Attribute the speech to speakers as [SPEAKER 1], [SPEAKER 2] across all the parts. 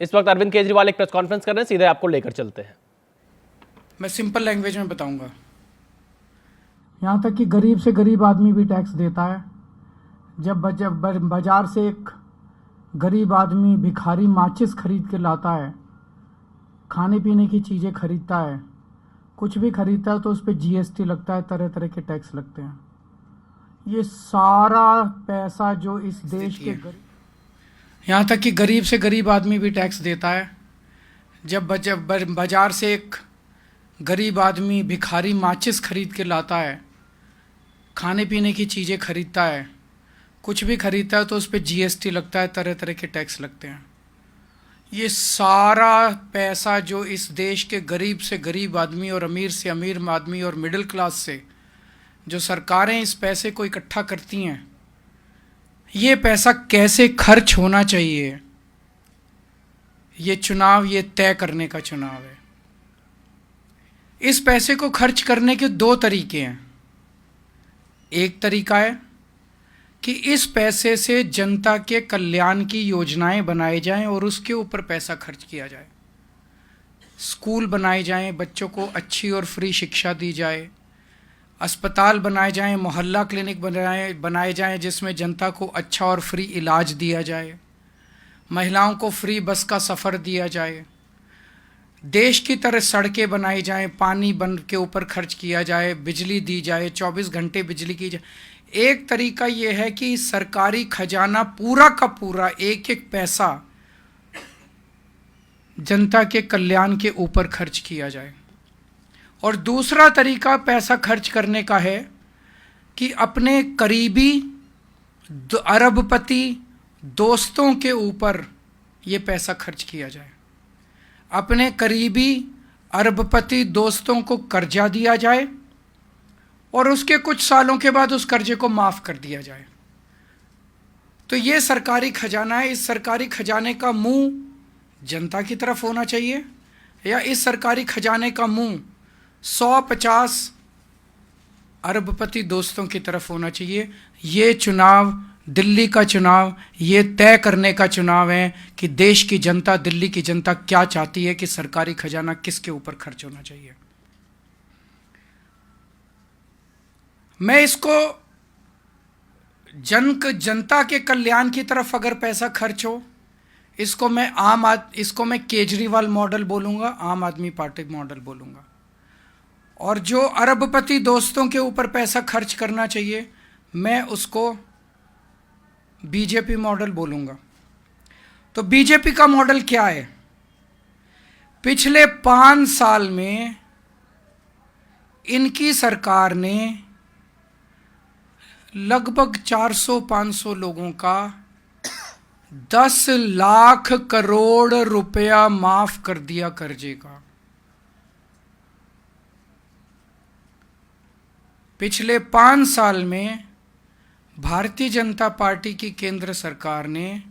[SPEAKER 1] इस वक्त अरविंद केजरीवाल एक प्रेस कॉन्फ्रेंस कर रहे हैं, सीधे आपको लेकर चलते हैं।
[SPEAKER 2] मैं सिंपल लैंग्वेज में बताऊंगा।
[SPEAKER 3] यहाँ तक कि गरीब से गरीब आदमी भी टैक्स देता है। जब बाजार से एक गरीब आदमी भिखारी माचिस खरीद के लाता है, खाने पीने की चीज़ें खरीदता है, कुछ भी खरीदता है तो उस पर जीएसटी लगता है, तरह तरह के टैक्स लगते हैं। ये सारा पैसा जो इस देश के
[SPEAKER 2] यहाँ तक कि गरीब से गरीब आदमी भी टैक्स देता है। जब बाजार से एक गरीब आदमी भिखारी माचिस खरीद के लाता है, खाने पीने की चीज़ें खरीदता है, कुछ भी खरीदता है तो उस पर जीएसटी लगता है, तरह तरह के टैक्स लगते हैं। ये सारा पैसा जो इस देश के गरीब से गरीब आदमी और अमीर से अमीर आदमी और मिडिल क्लास से जो सरकारें इस पैसे को इकट्ठा करती हैं, ये पैसा कैसे खर्च होना चाहिए, ये चुनाव ये तय करने का चुनाव है। इस पैसे को खर्च करने के दो तरीके हैं। एक तरीका है कि इस पैसे से जनता के कल्याण की योजनाएं बनाई जाएं और उसके ऊपर पैसा खर्च किया जाए। स्कूल बनाए जाएं, बच्चों को अच्छी और फ्री शिक्षा दी जाए, अस्पताल बनाए जाएं, मोहल्ला क्लिनिक बनाए जाएं जिसमें जनता को अच्छा और फ्री इलाज दिया जाए, महिलाओं को फ्री बस का सफ़र दिया जाए, देश की तरह सड़कें बनाई जाएं, पानी बन के ऊपर खर्च किया जाए, बिजली दी जाए, 24 घंटे बिजली की जाए। एक तरीका ये है कि सरकारी खजाना पूरा का पूरा एक एक पैसा जनता के कल्याण के ऊपर खर्च किया जाए। और दूसरा तरीका पैसा खर्च करने का है कि अपने करीबी अरबपति दोस्तों के ऊपर ये पैसा खर्च किया जाए। अपने करीबी अरबपति दोस्तों को कर्जा दिया जाए और उसके कुछ सालों के बाद उस कर्जे को माफ़ कर दिया जाए। तो ये सरकारी खजाना है। इस सरकारी खजाने का मुंह जनता की तरफ होना चाहिए या इस सरकारी खजाने का मुंह 150 अरबपति दोस्तों की तरफ होना चाहिए। ये चुनाव, दिल्ली का चुनाव, ये तय करने का चुनाव है कि देश की जनता, दिल्ली की जनता क्या चाहती है कि सरकारी खजाना किसके ऊपर खर्च होना चाहिए। मैं इसको जनता के कल्याण की तरफ अगर पैसा खर्च हो, इसको मैं केजरीवाल मॉडल बोलूँगा, आम आदमी पार्टी मॉडल बोलूँगा। और जो अरबपति दोस्तों के ऊपर पैसा खर्च करना चाहिए, मैं उसको बीजेपी मॉडल बोलूँगा। तो बीजेपी का मॉडल क्या है? पिछले 5 साल में इनकी सरकार ने लगभग 400-500 लोगों का 10 लाख करोड़ रुपया माफ कर दिया कर्जे का। पिछले 5 साल में भारतीय जनता पार्टी की केंद्र सरकार ने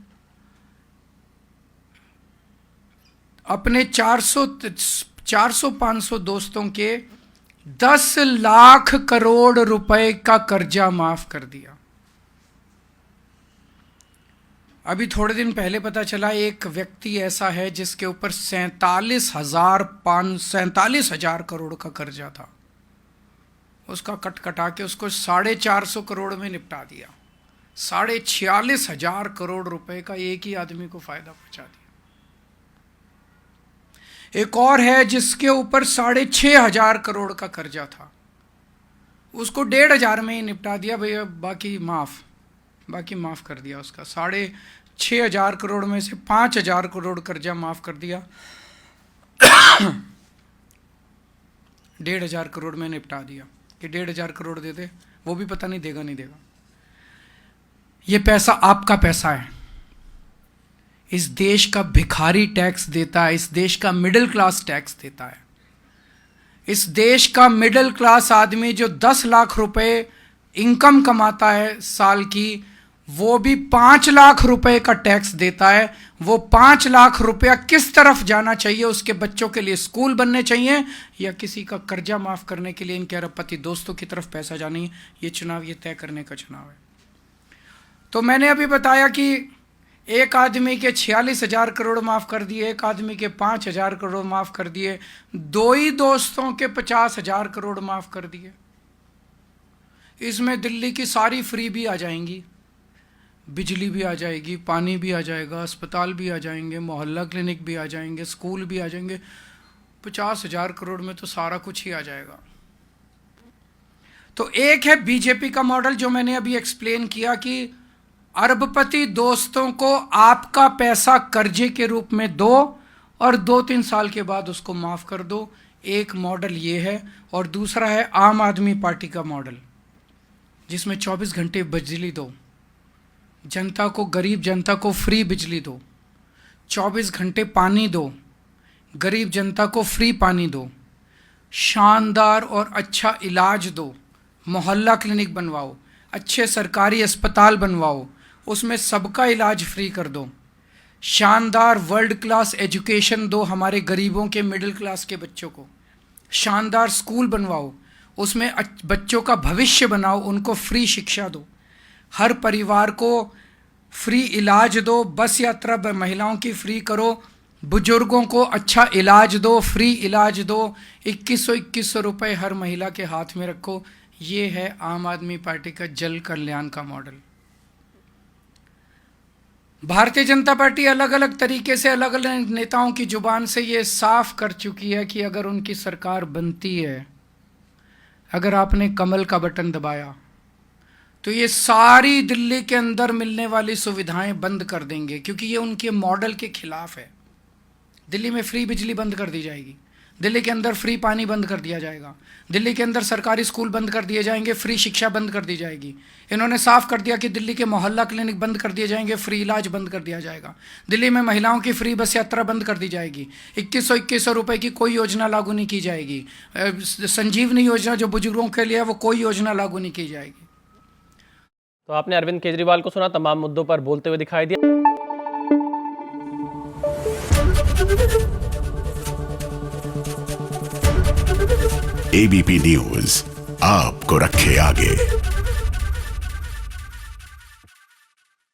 [SPEAKER 2] अपने 400-500 दोस्तों के 10 लाख करोड़ रुपए का कर्जा माफ कर दिया। अभी थोड़े दिन पहले पता चला एक व्यक्ति ऐसा है जिसके ऊपर 47,000 करोड़ का कर्जा था। उसका कटा के उसको 450 करोड़ में निपटा दिया। 46,500 करोड़ रुपए का एक ही आदमी को फायदा पहुंचा दिया। एक और है जिसके ऊपर 6,500 करोड़ का कर्जा था, उसको 1,500 में ही निपटा दिया। भैया बाकी माफ कर दिया। उसका 6,500 करोड़ में से 5,000 करोड़ कर्जा माफ कर दिया, 1,500 करोड़ में निपटा दिया कि 1,500 करोड़ दे दे, वो भी पता नहीं देगा नहीं देगा। ये पैसा आपका पैसा है। इस देश का भिखारी टैक्स देता है, इस देश का मिडिल क्लास टैक्स देता है। इस देश का मिडिल क्लास आदमी जो 10 लाख रुपए इनकम कमाता है साल की, वो भी 5 लाख रुपए का टैक्स देता है। वो 5 लाख रुपया किस तरफ जाना चाहिए? उसके बच्चों के लिए स्कूल बनने चाहिए या किसी का कर्जा माफ करने के लिए इनके अरबपति दोस्तों की तरफ पैसा जाना है? ये चुनाव ये तय करने का चुनाव है। तो मैंने अभी बताया कि एक आदमी के 46,000 करोड़ माफ कर दिए, एक आदमी के 5,000 करोड़ माफ कर दिए, दो ही दोस्तों के 50,000 करोड़ माफ कर दिए। इसमें दिल्ली की सारी फ्री भी आ जाएंगी, बिजली भी आ जाएगी, पानी भी आ जाएगा, अस्पताल भी आ जाएंगे, मोहल्ला क्लिनिक भी आ जाएंगे, स्कूल भी आ जाएंगे। 50,000 करोड़ में तो सारा कुछ ही आ जाएगा। तो एक है बीजेपी का मॉडल जो मैंने अभी एक्सप्लेन किया कि अरबपति दोस्तों को आपका पैसा कर्जे के रूप में दो और 2-3 साल के बाद उसको माफ कर दो। एक मॉडल ये है। और दूसरा है आम आदमी पार्टी का मॉडल, जिसमें 24 घंटे बिजली दो, जनता को, गरीब जनता को फ्री बिजली दो, 24 घंटे पानी दो, गरीब जनता को फ्री पानी दो, शानदार और अच्छा इलाज दो, मोहल्ला क्लिनिक बनवाओ, अच्छे सरकारी अस्पताल बनवाओ, उसमें सबका इलाज फ्री कर दो, शानदार वर्ल्ड क्लास एजुकेशन दो हमारे गरीबों के, मिडिल क्लास के बच्चों को, शानदार स्कूल बनवाओ, उसमें बच्चों का भविष्य बनाओ, उनको फ्री शिक्षा दो, हर परिवार को फ्री इलाज दो, बस यात्रा महिलाओं की फ्री करो, बुजुर्गों को अच्छा इलाज दो, फ्री इलाज दो, 2100 रुपये हर महिला के हाथ में रखो। ये है आम आदमी पार्टी का जल कल्याण का मॉडल। भारतीय जनता पार्टी अलग अलग तरीके से अलग अलग नेताओं की जुबान से ये साफ कर चुकी है कि अगर उनकी सरकार बनती है, अगर आपने कमल का बटन दबाया, तो ये सारी दिल्ली के अंदर मिलने वाली सुविधाएं बंद कर देंगे, क्योंकि ये उनके मॉडल के खिलाफ है। दिल्ली में फ्री बिजली बंद कर दी जाएगी, दिल्ली के अंदर फ्री पानी बंद कर दिया जाएगा, दिल्ली के अंदर सरकारी स्कूल बंद कर दिए जाएंगे, फ्री शिक्षा बंद कर दी जाएगी। इन्होंने साफ कर दिया कि दिल्ली के मोहल्ला क्लिनिक बंद कर दिए जाएंगे, फ्री इलाज बंद कर दिया जाएगा। दिल्ली में महिलाओं की फ्री बस यात्रा बंद कर दी जाएगी। 2100 रुपये की कोई योजना लागू नहीं की जाएगी। संजीवनी योजना जो बुजुर्गों के लिए है, वो कोई योजना लागू नहीं की जाएगी।
[SPEAKER 1] तो आपने अरविंद केजरीवाल को सुना, तमाम मुद्दों पर बोलते हुए दिखाई दिया।
[SPEAKER 4] एबीपी न्यूज आपको रखे आगे।